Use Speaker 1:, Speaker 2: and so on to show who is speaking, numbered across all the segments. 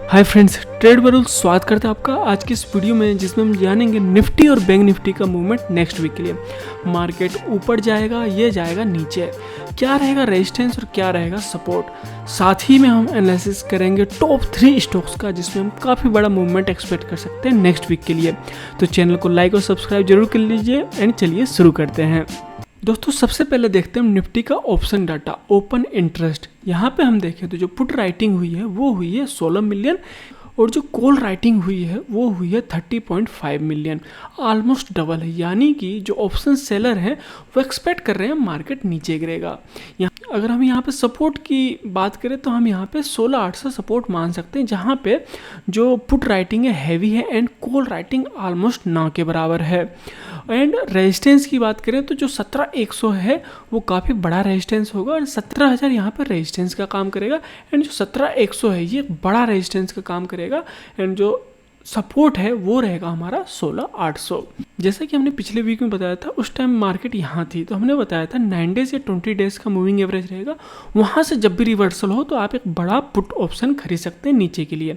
Speaker 1: Hi friends, trade बरूल स्वागत करता है आपका आज की इस वीडियो में, जिसमें हम जानेंगे निफ्टी और बैंक निफ्टी का मूवमेंट नेक्स्ट वीक के लिए। मार्केट ऊपर जाएगा, ये जाएगा नीचे, क्या रहेगा रेजिस्टेंस और क्या रहेगा सपोर्ट। साथ ही में हम एनालिसिस करेंगे टॉप 3 स्टॉक्स का, जिसमें हम काफ़ी बड़ा मूवमेंट एक्सपेक्ट कर सकते हैं नेक्स्ट वीक के लिए। तो चैनल को लाइक और सब्सक्राइब जरूर कर लीजिए एंड चलिए शुरू करते हैं। दोस्तों सबसे पहले देखते हैं निफ्टी का ऑप्शन डाटा ओपन इंटरेस्ट। यहाँ पे हम देखें तो जो पुट राइटिंग हुई है वो हुई है 16 मिलियन और जो कॉल राइटिंग हुई है वो हुई है 30.5 मिलियन, ऑलमोस्ट डबल है। यानी कि जो ऑप्शन सेलर है वो एक्सपेक्ट कर रहे हैं मार्केट नीचे गिरेगा। अगर हम यहाँ पे सपोर्ट की बात करें तो हम यहाँ पे 16,800 सपोर्ट मान सकते हैं, जहाँ पे जो पुट राइटिंग है हैवी है एंड कॉल राइटिंग ऑलमोस्ट ना के बराबर है। एंड रेजिस्टेंस की बात करें तो जो 17,100 है वो काफ़ी बड़ा रेजिस्टेंस होगा और 17,000 यहाँ पर रेजिस्टेंस का काम करेगा। एंड जो 17,100 है ये बड़ा रेजिस्टेंस का काम करेगा। एंड जो सपोर्ट है वो रहेगा हमारा 16,800। जैसा कि हमने पिछले वीक में बताया था, उस टाइम मार्केट यहाँ थी तो हमने बताया था 9 डेज या 20 डेज का मूविंग एवरेज रहेगा। वहाँ से जब भी रिवर्सल हो तो आप एक बड़ा पुट ऑप्शन खरीद सकते हैं नीचे के लिए।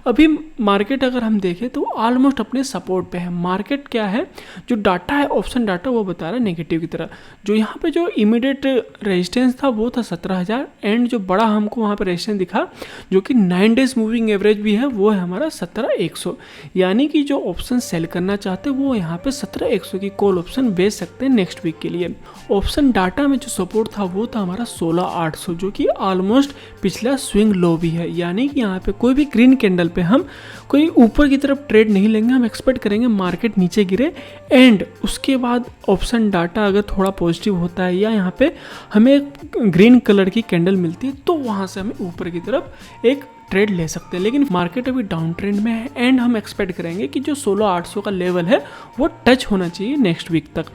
Speaker 1: अभी मार्केट अगर हम देखें तो ऑलमोस्ट अपने सपोर्ट पे है। मार्केट क्या है, जो डाटा है ऑप्शन डाटा वो बता रहा है नेगेटिव की तरह। जो यहाँ पे जो इमीडिएट रेजिस्टेंस था वो था 17,000 एंड जो बड़ा हमको वहाँ पे रेजिस्टेंस दिखा जो कि 9 डेज मूविंग एवरेज भी है वो है हमारा 17,100। यानी कि जो ऑप्शन सेल करना चाहते हैं वो यहाँ पे 17,100 की कॉल ऑप्शन बेच सकते हैं नेक्स्ट वीक के लिए। ऑप्शन डाटा में जो सपोर्ट था वो था हमारा 16,800, जो कि ऑलमोस्ट पिछला स्विंग लो भी है। यानी कि यहाँ पे कोई भी ग्रीन कैंडल पे हम कोई ऊपर की तरफ ट्रेड नहीं लेंगे, हम एक्सपेक्ट करेंगे मार्केट नीचे गिरे एंड उसके बाद ऑप्शन डाटा अगर थोड़ा पॉजिटिव होता है या यहाँ पे हमें ग्रीन कलर की कैंडल मिलती है तो वहाँ से हमें ऊपर की तरफ एक ट्रेड ले सकते हैं। लेकिन मार्केट अभी डाउन ट्रेंड में है एंड हम एक्सपेक्ट करेंगे कि जो 16,800 का लेवल है वो टच होना चाहिए नेक्स्ट वीक तक।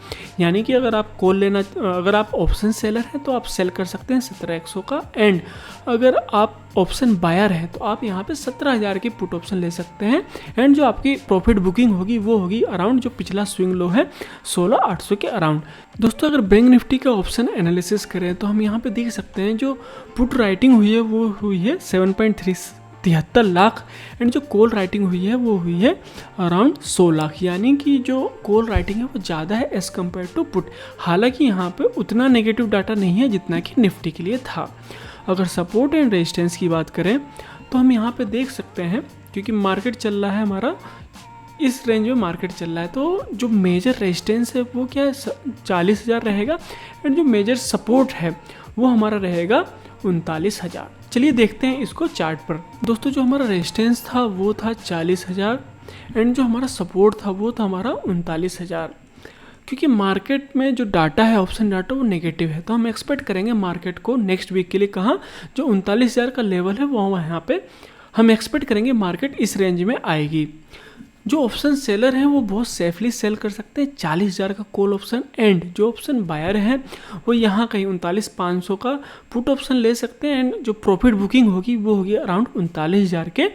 Speaker 1: यानी कि अगर आप कॉल लेना, अगर आप ऑप्शन सेलर हैं तो आप सेल कर सकते हैं 17,100 का। एंड अगर आप ऑप्शन बायर है तो आप यहाँ पे 17,000 की पुट ऑप्शन ले सकते हैं। एंड जो आपकी प्रॉफिट बुकिंग होगी वो होगी अराउंड जो पिछला स्विंग लो है 16,800 के अराउंड। दोस्तों अगर बैंक निफ्टी का ऑप्शन एनालिसिस करें तो हम यहाँ पे देख सकते हैं जो पुट राइटिंग हुई है वो हुई है 7.73 लाख एंड जो कॉल राइटिंग हुई है वो हुई है अराउंड 100 लाख। यानी कि जो कॉल राइटिंग है वो ज़्यादा है एज़ कम्पेयर टू पुट। हालांकि यहाँ पे उतना नेगेटिव डाटा नहीं है जितना कि निफ्टी के लिए था। अगर सपोर्ट एंड रेजिस्टेंस की बात करें तो हम यहाँ पे देख सकते हैं, क्योंकि मार्केट चल रहा है हमारा इस रेंज में मार्केट चल रहा है, तो जो मेजर रेजिस्टेंस है वो क्या है 40,000 रहेगा एंड जो मेजर सपोर्ट है वो हमारा रहेगा 39,000। चलिए देखते हैं इसको चार्ट पर। दोस्तों जो हमारा रेजिस्टेंस था वो था 40,000 एंड जो हमारा सपोर्ट था वो था हमारा 39,000। क्योंकि मार्केट में जो डाटा है ऑप्शन डाटा वो नेगेटिव है तो हम एक्सपेक्ट करेंगे मार्केट को नेक्स्ट वीक के लिए कहाँ जो 39,000 का लेवल है वो यहाँ पे हम एक्सपेक्ट करेंगे मार्केट इस रेंज में आएगी। जो ऑप्शन सेलर हैं वो बहुत सेफली सेल कर सकते हैं 40,000 का कॉल ऑप्शन एंड जो ऑप्शन बायर हैं वो यहाँ कहीं 39,500 का पुट ऑप्शन ले सकते हैं। एंड जो प्रॉफिट बुकिंग होगी वो होगी अराउंड 39,000 के।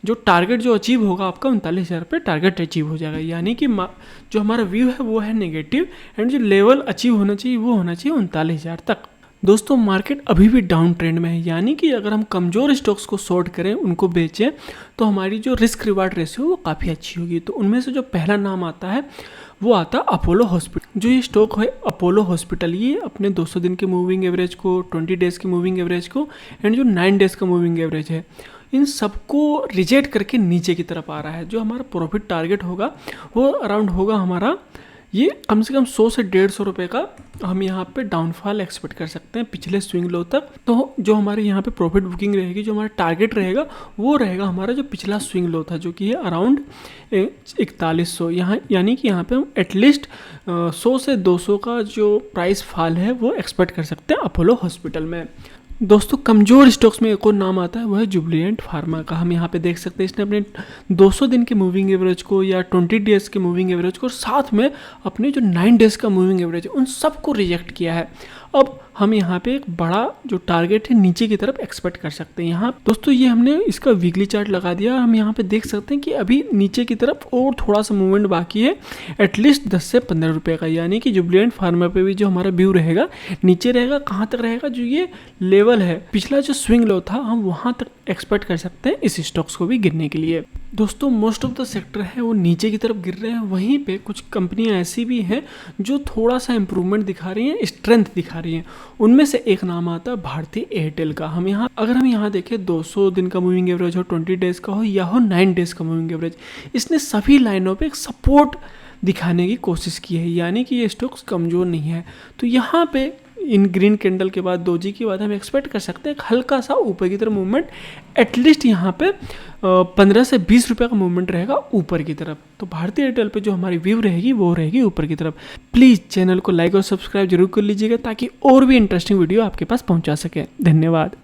Speaker 1: जो टारगेट जो अचीव होगा आपका 39,000 पे टारगेट अचीव हो जाएगा। यानी कि जो हमारा व्यू है वो है नेगेटिव एंड जो लेवल अचीव होना चाहिए वो होना चाहिए 39,000 तक। दोस्तों मार्केट अभी भी डाउन ट्रेंड में है, यानी कि अगर हम कमज़ोर स्टॉक्स को शॉर्ट करें उनको बेचें तो हमारी जो रिस्क रिवार्ड रेशियो वो काफ़ी अच्छी होगी। तो उनमें से जो पहला नाम आता है वो आता अपोलो हॉस्पिटल। जो ये स्टॉक है अपोलो हॉस्पिटल, ये अपने 200 दिन के मूविंग एवरेज को, 20 डेज़ के मूविंग एवरेज को एंड जो 9 डेज़ का मूविंग एवरेज है इन सबको रिजेक्ट करके नीचे की तरफ आ रहा है। जो हमारा प्रॉफिट टारगेट होगा वो अराउंड होगा हमारा ये कम से कम 100 से 150 रुपये का हम यहाँ पे डाउनफॉल एक्सपेक्ट कर सकते हैं पिछले स्विंग लो तक। तो जो हमारे यहाँ पे प्रॉफिट बुकिंग रहेगी, जो हमारा टारगेट रहेगा वो रहेगा हमारा जो पिछला स्विंग लो था जो कि है अराउंड 4100। यहाँ यानी कि यहाँ पे हम एटलीस्ट 100 से 200 का जो प्राइस फॉल है वो एक्सपेक्ट कर सकते हैं अपोलो हॉस्पिटल में। दोस्तों कमज़ोर स्टॉक्स में एक और नाम आता है वह है जुबिलेंट फार्मा का। हम यहाँ पे देख सकते हैं इसने अपने 200 दिन के मूविंग एवरेज को या 20 डेज़ के मूविंग एवरेज को और साथ में अपने जो 9 डेज़ का मूविंग एवरेज है उन सबको रिजेक्ट किया है। अब हम यहाँ पे एक बड़ा जो टारगेट है नीचे की तरफ एक्सपेक्ट कर सकते हैं। यहाँ दोस्तों ये हमने इसका वीकली चार्ट लगा दिया, हम यहाँ पे देख सकते हैं कि अभी नीचे की तरफ और थोड़ा सा मूवमेंट बाकी है, एटलीस्ट 10 से 15 रुपये का। यानी कि जुबिलेंट फार्मा पे भी जो हमारा व्यू रहेगा नीचे रहेगा, कहाँ तक रहेगा, जो ये लेवल है पिछला जो स्विंग लो था हम वहाँ तक एक्सपेक्ट कर सकते हैं इस स्टॉक्स को भी गिरने के लिए। दोस्तों मोस्ट ऑफ द सेक्टर है वो नीचे की तरफ गिर रहे हैं, वहीं पे कुछ कंपनियां ऐसी भी हैं जो थोड़ा सा इंप्रूवमेंट दिखा रही हैं, स्ट्रेंथ दिखा रही हैं। उनमें से एक नाम आता है भारतीय एयरटेल का। अगर हम यहाँ देखें 200 दिन का मूविंग एवरेज हो, 20 डेज का हो या हो 9 डेज का मूविंग एवरेज, इसने सभी लाइनों पे एक सपोर्ट दिखाने की कोशिश की है, यानी कि ये स्टॉक्स कमज़ोर नहीं है। तो यहाँ पे इन ग्रीन कैंडल के बाद दोजी के बाद हम एक्सपेक्ट कर सकते हैं हल्का सा ऊपर की तरफ मूवमेंट, एटलीस्ट यहाँ पे 15 से 20 रुपये का मूवमेंट रहेगा ऊपर की तरफ। तो भारतीय एयरटेल पे जो हमारी व्यू रहेगी वो रहेगी ऊपर की तरफ। प्लीज़ चैनल को लाइक और सब्सक्राइब जरूर कर लीजिएगा ताकि और भी इंटरेस्टिंग वीडियो आपके पास पहुँचा सके। धन्यवाद।